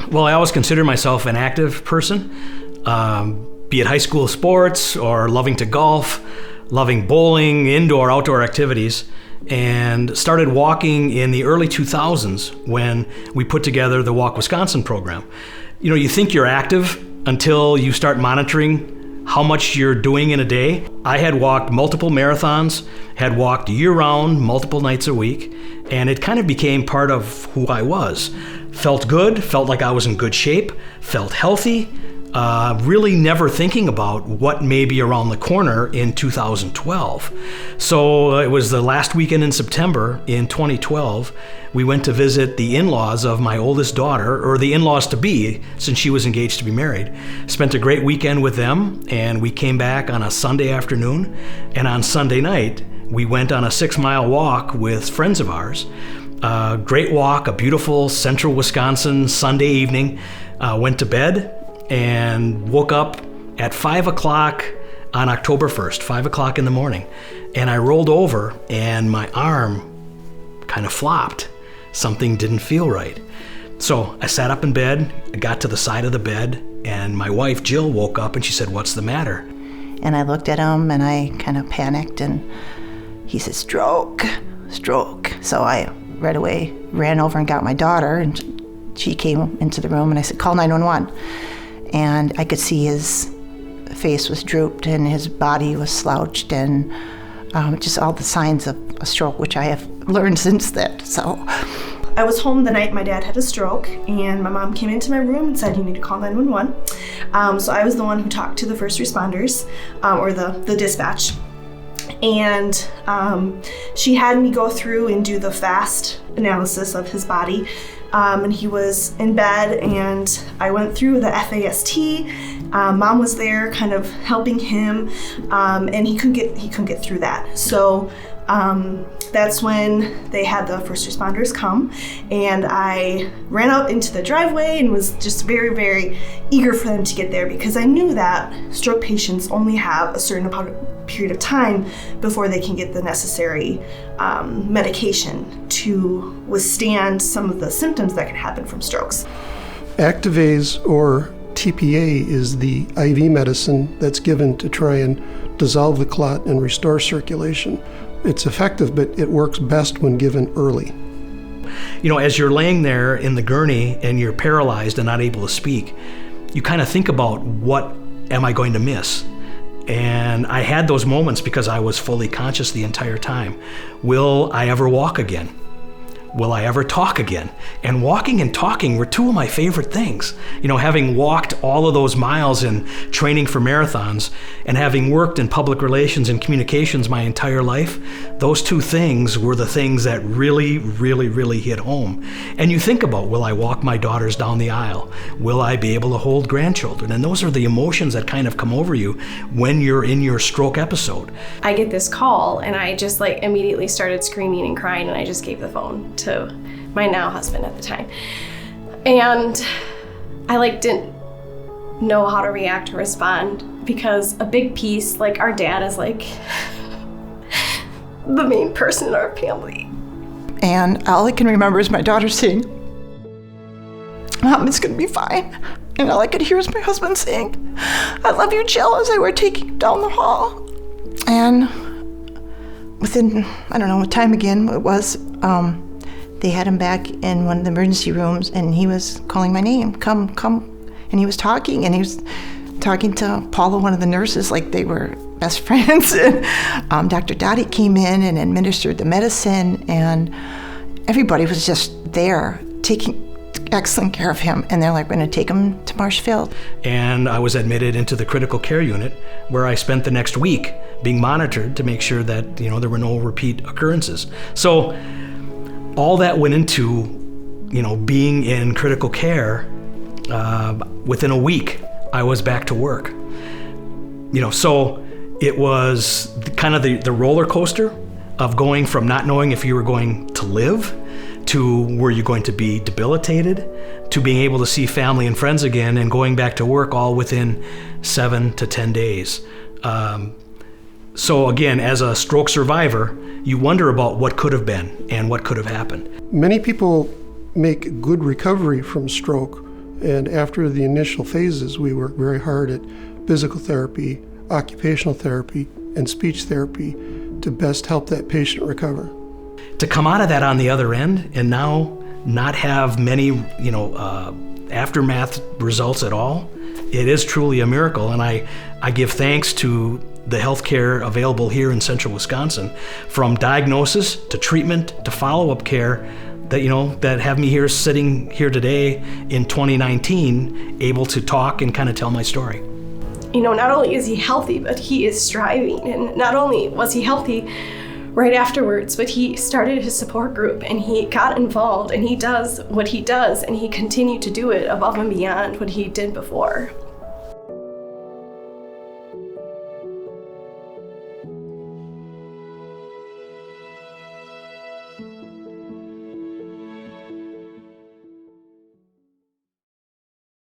Well, I always consider myself an active person, be it high school sports or loving to golf, loving bowling, indoor, outdoor activities, and started walking in the early 2000s when we put together the Walk Wisconsin program. You know, you think you're active until you start monitoring how much you're doing in a day. I had walked multiple marathons, had walked year-round, multiple nights a week, and it kind of became part of who I was. Felt good, felt like I was in good shape, felt healthy, really never thinking about what may be around the corner in 2012. So it was the last weekend in September in 2012, we went to visit the in-laws of my oldest daughter, or the in-laws to be, since she was engaged to be married. Spent a great weekend with them, and we came back on a Sunday afternoon, and on Sunday night, we went on a 6-mile walk with friends of ours. Great walk, a beautiful central Wisconsin Sunday evening. Went to bed and woke up at 5 o'clock on October 1st, 5 o'clock in the morning. And I rolled over and my arm kind of flopped. Something didn't feel right. So I sat up in bed, I got to the side of the bed, and my wife Jill woke up and she said, "What's the matter?" And I looked at him and I kind of panicked, and he said, stroke. So I right away ran over and got my daughter, and she came into the room, and I said, "Call 911." And I could see his face was drooped and his body was slouched, and just all the signs of a stroke, which I have learned since then. So I was home the night my dad had a stroke, and my mom came into my room and said, "You need to call 911." So I was the one who talked to the first responders, or the dispatch. And she had me go through and do the fast analysis of his body. And he was in bed, and I went through the FAST. Mom was there kind of helping him, and he couldn't get through that. So that's when they had the first responders come, and I ran out into the driveway and was just very, very eager for them to get there, because I knew that stroke patients only have a certain period of time before they can get the necessary medication to withstand some of the symptoms that can happen from strokes. Activase, or TPA, is the IV medicine that's given to try and dissolve the clot and restore circulation. It's effective, but it works best when given early. You know, as you're laying there in the gurney and you're paralyzed and not able to speak, you kind of think about, what am I going to miss? And I had those moments because I was fully conscious the entire time. Will I ever walk again? Will I ever talk again? And walking and talking were two of my favorite things. You know, having walked all of those miles in training for marathons and having worked in public relations and communications my entire life, those two things were the things that really, really, really hit home. And you think about, will I walk my daughters down the aisle? Will I be able to hold grandchildren? And those are the emotions that kind of come over you when you're in your stroke episode. I get this call, and I just immediately started screaming and crying, and I just gave the phone to my now husband at the time. And I didn't know how to react or respond, because a big piece, our dad is the main person in our family. And all I can remember is my daughter saying, "Mom, it's gonna be fine." And all I could hear was my husband saying, "I love you, Jill," as they were taking him down the hall. And within, I don't know what time again it was, they had him back in one of the emergency rooms, and he was calling my name, come. And he was talking to Paula, one of the nurses, like they were best friends. And Dr. Dottie came in and administered the medicine, and everybody was just there taking excellent care of him. And they're like, "We're going to take him to Marshfield." And I was admitted into the critical care unit, where I spent the next week being monitored to make sure that, there were no repeat occurrences. So all that went into, being in critical care. Within a week, I was back to work. So it was kind of the roller coaster of going from not knowing if you were going to live, to were you going to be debilitated, to being able to see family and friends again, and going back to work all within 7 to 10 days. So again, as a stroke survivor, you wonder about what could have been and what could have happened. Many people make good recovery from stroke. And after the initial phases, we worked very hard at physical therapy, occupational therapy, and speech therapy to best help that patient recover. To come out of that on the other end and now not have many, aftermath results at all, it is truly a miracle. And I give thanks to the healthcare available here in central Wisconsin, from diagnosis to treatment to follow-up care, that have me here sitting here today in 2019, able to talk and kind of tell my story. Not only is he healthy, but he is striving. And not only was he healthy right afterwards, but he started his support group and he got involved and he does what he does and he continued to do it above and beyond what he did before.